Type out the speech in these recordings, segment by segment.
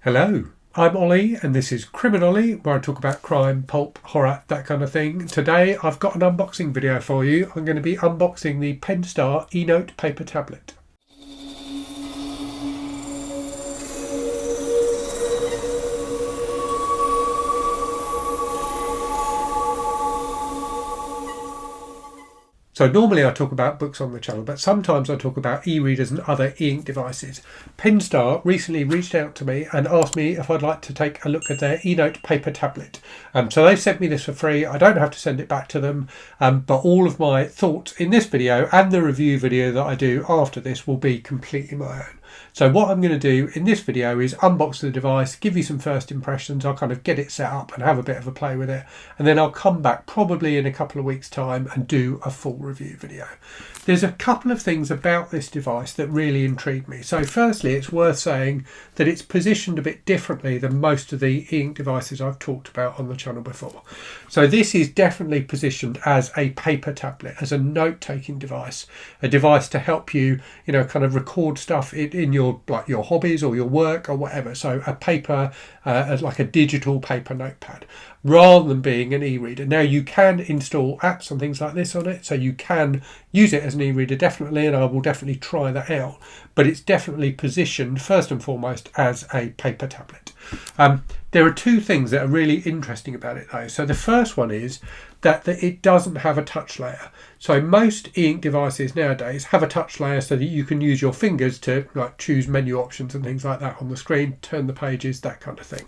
Hello, I'm Ollie and this is Criminally, where I talk about crime, pulp, horror, that kind of thing. Today I've got an unboxing video for you. I'm going to be unboxing the Penstar eNote paper tablet. So normally I talk about books on the channel, but sometimes I talk about e-readers and other e-ink devices. Penstar recently reached out to me and asked me if I'd like to take a look at their eNote paper tablet. So they've sent me this for free. I don't have to send it back to them, but all of my thoughts in this video and the review video that I do after this will be completely my own. So what I'm going to do in this video is unbox the device, give you some first impressions. I'll kind of get it set up and have a bit of a play with it, and then I'll come back probably in a couple of weeks' time and do a full review video. There's a couple of things about this device that really intrigue me. So firstly, it's worth saying that it's positioned a bit differently than most of the e-ink devices I've talked about on the channel before. So this is definitely positioned as a paper tablet, as a note-taking device, a device to help you, kind of record stuff in your hobbies or your work or whatever. So a paper, like a digital paper notepad, rather than being an e-reader. Now you can install apps and things like this on it, so you can use it as an e-reader definitely, and I will definitely try that out, but it's definitely positioned first and foremost as a paper tablet. There are two things that are really interesting about it though. So the first one is that it doesn't have a touch layer. So most e-ink devices nowadays have a touch layer so that you can use your fingers to choose menu options and things like that on the screen, turn the pages, that kind of thing.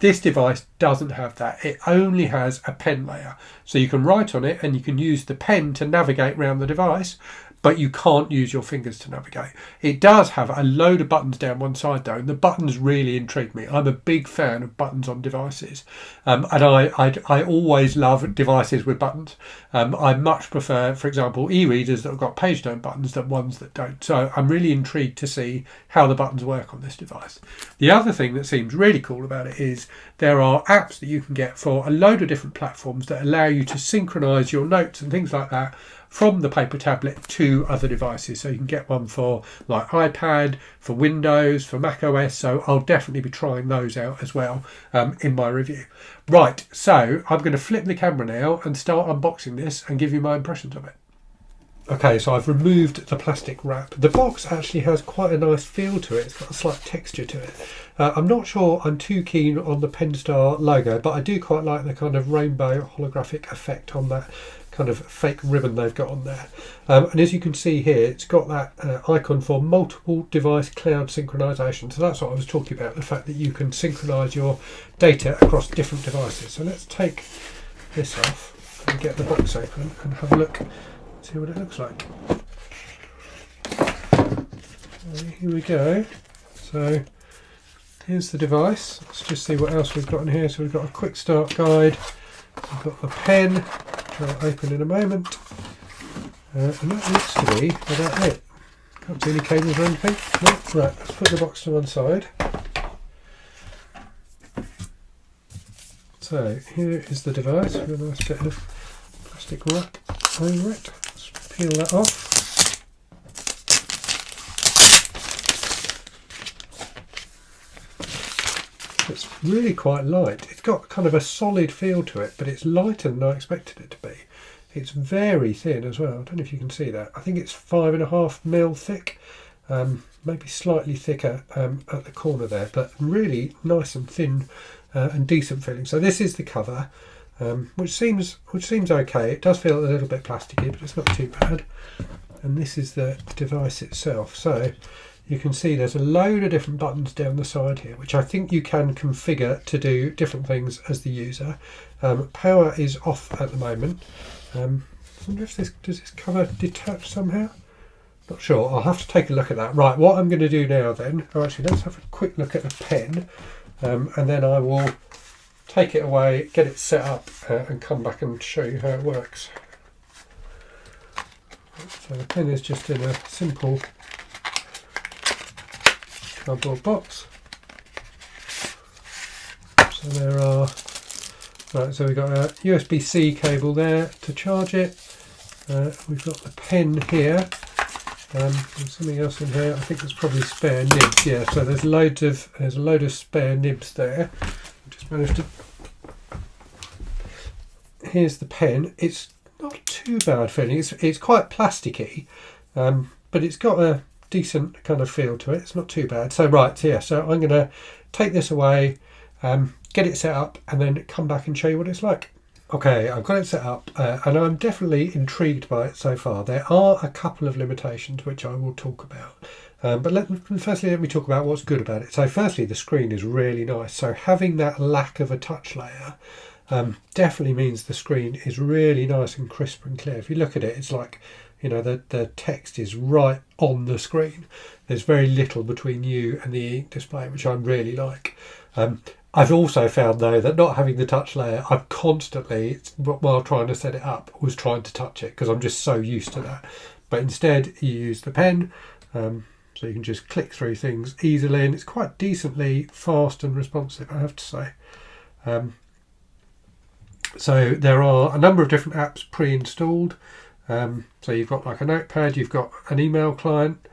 This device doesn't have that. It only has a pen layer. So you can write on it and you can use the pen to navigate around the device, but you can't use your fingers to navigate. It does have a load of buttons down one side though, and the buttons really intrigue me. I'm a big fan of buttons on devices, and I always love devices with buttons. I much prefer, for example, e-readers that have got page turn buttons than ones that don't. So I'm really intrigued to see how the buttons work on this device. The other thing that seems really cool about it is there are apps that you can get for a load of different platforms that allow you to synchronize your notes and things like that from the paper tablet to other devices. So you can get one for like iPad, for Windows, for Mac OS. So I'll definitely be trying those out as well in my review. Right, so I'm going to flip the camera now and start unboxing this and give you my impressions of it. Okay, so I've removed the plastic wrap. The box actually has quite a nice feel to it. It's got a slight texture to it. I'm not sure I'm too keen on the Penstar logo, but I do quite like the kind of rainbow holographic effect on that kind of fake ribbon they've got on there. And as you can see here, it's got that icon for multiple device cloud synchronization. So that's what I was talking about, the fact that you can synchronize your data across different devices. So let's take this off and get the box open and have a look, see what it looks like. So here we go. So here's the device. Let's just see what else we've got in here. So we've got a quick start guide, we've got the pen, which I'll open in a moment, and that looks to be about it. Can't see any cables or anything. No. Right, let's put the box to one side. So here is the device with a nice bit of plastic wrap over it. Let's peel that off. It's really quite light. It's got kind of a solid feel to it, but it's lighter than I expected it to be. It's very thin as well. I don't know if you can see that. I think it's 5.5mm thick, maybe slightly thicker at the corner there, but really nice and thin and decent feeling. So this is the cover, which seems okay. It does feel a little bit plasticky, but it's not too bad. And this is the device itself. So you can see there's a load of different buttons down the side here, which I think you can configure to do different things as the user. Power is off at the moment. I wonder if does this cover detach somehow? Not sure. I'll have to take a look at that. Right, what I'm going to do now then, actually let's have a quick look at the pen, and then I will take it away, get it set up, and come back and show you how it works. So the pen is just in a simple cardboard box. So there are, right, so we've got a USB-C cable there to charge it. We've got the pen here, There's something else in here. I think there's probably spare nibs. Yeah, so there's a load of spare nibs there. I just managed to. Here's the pen. It's not too bad feeling. It's quite plasticky, but it's got a decent kind of feel to it. It's not too bad. So right, so yeah. So I'm going to take this away, get it set up, and then come back and show you what it's like. Okay, I've got it set up, and I'm definitely intrigued by it so far. There are a couple of limitations which I will talk about. But firstly, let me talk about what's good about it. So firstly, the screen is really nice. So having that lack of a touch layer definitely means the screen is really nice and crisp and clear. If you look at it, it's like, you know, the text is right on the screen. There's very little between you and the ink display, which I really like. I've also found, though, that not having the touch layer, I've constantly, while trying to set it up, was trying to touch it because I'm just so used to that. But instead, you use the pen, so you can just click through things easily, and it's quite decently fast and responsive, I have to say. So there are a number of different apps pre-installed. So you've got like a notepad, you've got an email client.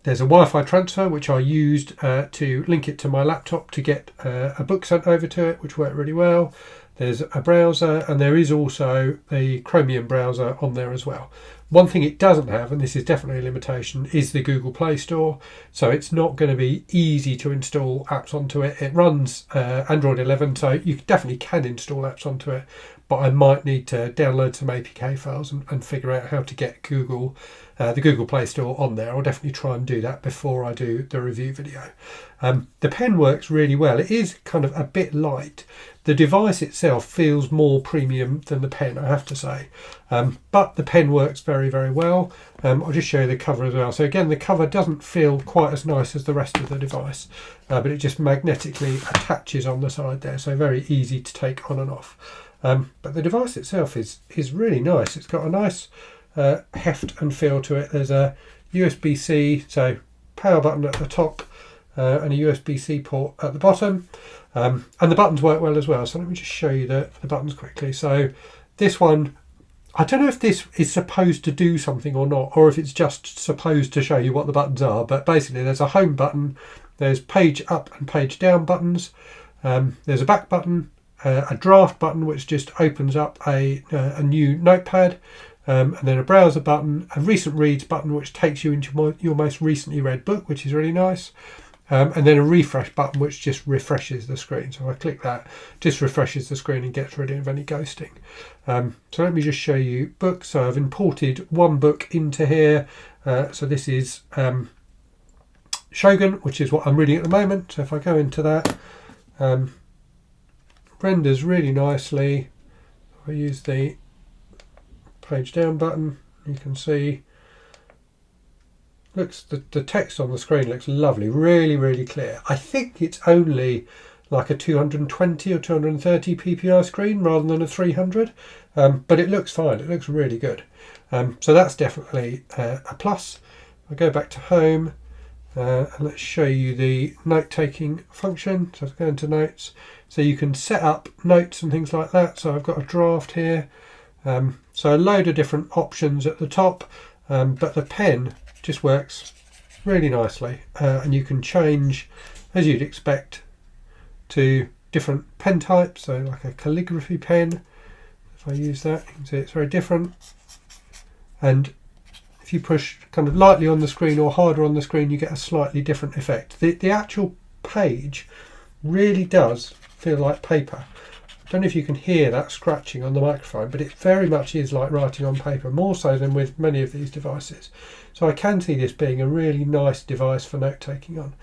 There's a Wi-Fi transfer, which I used to link it to my laptop to get a book sent over to it, which worked really well. There's a browser, and there is also the Chromium browser on there as well. One thing it doesn't have, and this is definitely a limitation, is the Google Play Store. So it's not going to be easy to install apps onto it. It runs Android 11, so you definitely can install apps onto it, but I might need to download some APK files and figure out how to get the Google Play Store on there. I'll definitely try and do that before I do the review video. The pen works really well. It is kind of a bit light. The device itself feels more premium than the pen, I have to say. But the pen works very, very well. I'll just show you the cover as well. So again, the cover doesn't feel quite as nice as the rest of the device, but it just magnetically attaches on the side there. So very easy to take on and off. But the device itself is really nice. It's got a nice heft and feel to it. There's a USB-C, so power button at the top, and a USB-C port at the bottom, and the buttons work well as well. So let me just show you the buttons quickly. So this one, I don't know if this is supposed to do something or not, or if it's just supposed to show you what the buttons are, but basically there's a home button, there's page up and page down buttons, there's a back button, a draft button which just opens up a new notepad, and then a browser button, a recent reads button which takes you into your most recently read book, which is really nice, and then a refresh button which just refreshes the screen. So if I click that, just refreshes the screen and gets rid of any ghosting. So let me just show you books. So I've imported one book into here. So this is Shogun, which is what I'm reading at the moment. So if I go into that, renders really nicely. If I use the page down button, you can see the text on the screen looks lovely, really clear. I think it's only like a 220 or 230 ppi screen rather than a 300, but it looks fine. It looks really good. So that's definitely a plus. I'll go back to home, and let's show you the note-taking function. So I'll go into notes, so you can set up notes and things like that. So I've got a draft here. So a load of different options at the top, but the pen just works really nicely, and you can change, as you'd expect, to different pen types. So like a calligraphy pen, if I use that, you can see it's very different, and if you push kind of lightly on the screen or harder on the screen, you get a slightly different effect. The actual page really does feel like paper. I don't know if you can hear that scratching on the microphone, but it very much is like writing on paper, more so than with many of these devices. So I can see this being a really nice device for note-taking on.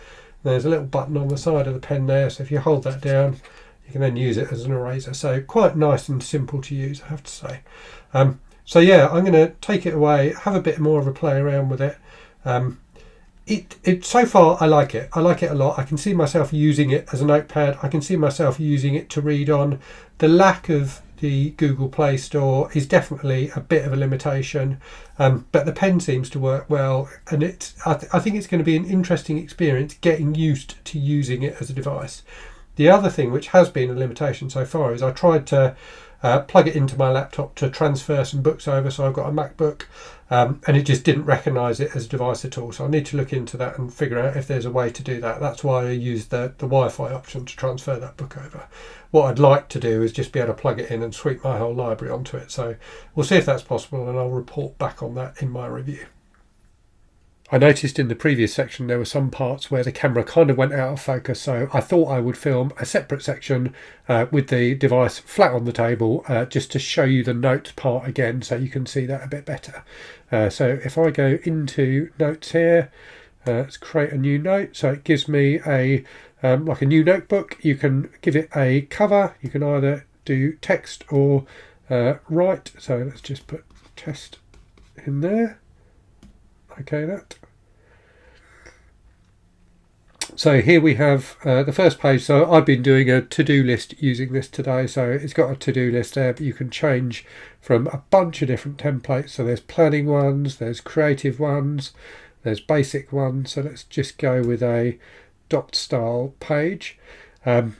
There's a little button on the side of the pen there, so if you hold that down, you can then use it as an eraser. So quite nice and simple to use, I have to say. So yeah, I'm going to take it away, have a bit more of a play around with it. So far I like it. I like it a lot. I can see myself using it as a notepad. I can see myself using it to read on. The lack of the Google Play Store is definitely a bit of a limitation, but the pen seems to work well, and I think it's going to be an interesting experience getting used to using it as a device. The other thing which has been a limitation so far is I tried to plug it into my laptop to transfer some books over. So I've got a MacBook, and it just didn't recognise it as a device at all. So I need to look into that and figure out if there's a way to do that. That's why I used the Wi-Fi option to transfer that book over. What I'd like to do is just be able to plug it in and sweep my whole library onto it. So we'll see if that's possible, and I'll report back on that in my review. I noticed in the previous section there were some parts where the camera kind of went out of focus, so I thought I would film a separate section with the device flat on the table just to show you the notes part again so you can see that a bit better. So if I go into notes here, let's create a new note. So it gives me a like a new notebook. You can give it a cover. You can either do text or write. So let's just put test in there. Okay, that. So here we have the first page. So I've been doing a to-do list using this today. So it's got a to-do list there, but you can change from a bunch of different templates. So there's planning ones, there's creative ones, there's basic ones. So let's just go with a dot style page. And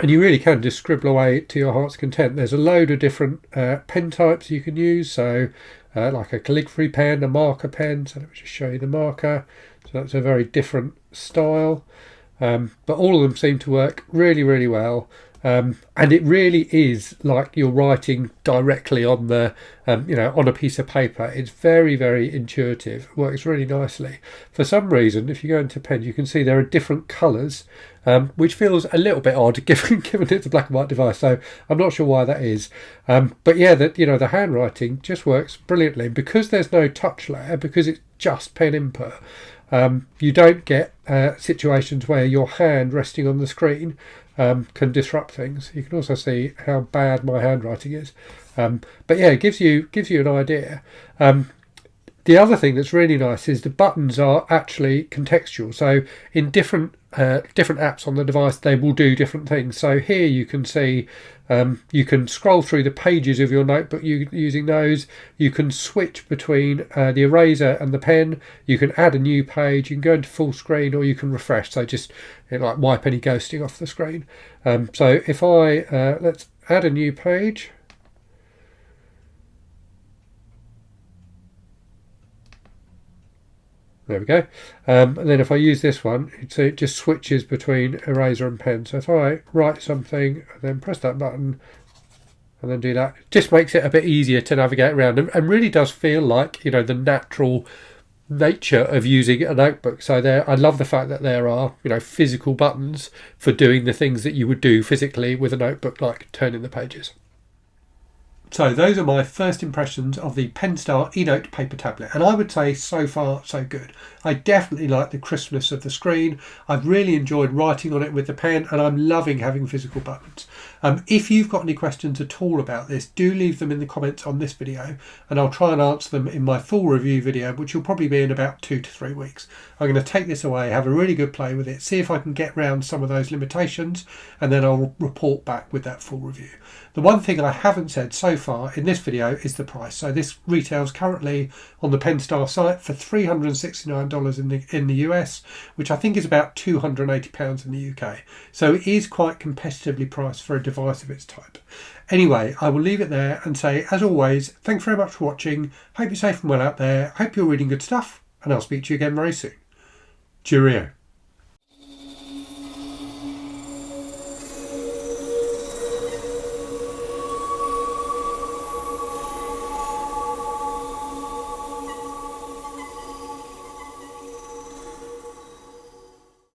you really can just scribble away to your heart's content. There's a load of different pen types you can use. So like a calligraphy pen, a marker pen. So let me just show you the marker. So that's a very different style. But all of them seem to work really, really well. And it really is like you're writing directly on the, on a piece of paper. It's very, very intuitive. It works really nicely. For some reason, if you go into pen, you can see there are different colours, which feels a little bit odd given it's a black and white device. So I'm not sure why that is. But yeah, the handwriting just works brilliantly because there's no touch layer, because it's just pen input. You don't get situations where your hand resting on the screen can disrupt things. You can also see how bad my handwriting is. But yeah, it gives you an idea. The other thing that's really nice is the buttons are actually contextual. So in different apps on the device, they will do different things. So here you can see you can scroll through the pages of your notebook using those. You can switch between the eraser and the pen. You can add a new page. You can go into full screen, or you can refresh. So just like wipe any ghosting off the screen. So if I let's add a new page. There we go. And then if I use this one, it just switches between eraser and pen. So if I write something, and then press that button, and then do that, it just makes it a bit easier to navigate around, and really does feel like the natural nature of using a notebook. So I love the fact that there are physical buttons for doing the things that you would do physically with a notebook, like turning the pages. So those are my first impressions of the Penstar eNote paper tablet, and I would say so far so good. I definitely like the crispness of the screen. I've really enjoyed writing on it with the pen, and I'm loving having physical buttons. If you've got any questions at all about this, do leave them in the comments on this video, and I'll try and answer them in my full review video, which will probably be in about 2 to 3 weeks. I'm going to take this away, have a really good play with it, see if I can get around some of those limitations, and then I'll report back with that full review. The one thing I haven't said so far in this video is the price. So this retails currently on the Penstar site for $369 in the US, which I think is about £280 in the UK. So it is quite competitively priced for a device of its type. Anyway, I will leave it there and say, as always, thanks very much for watching. Hope you're safe and well out there. Hope you're reading good stuff, and I'll speak to you again very soon. Cheerio.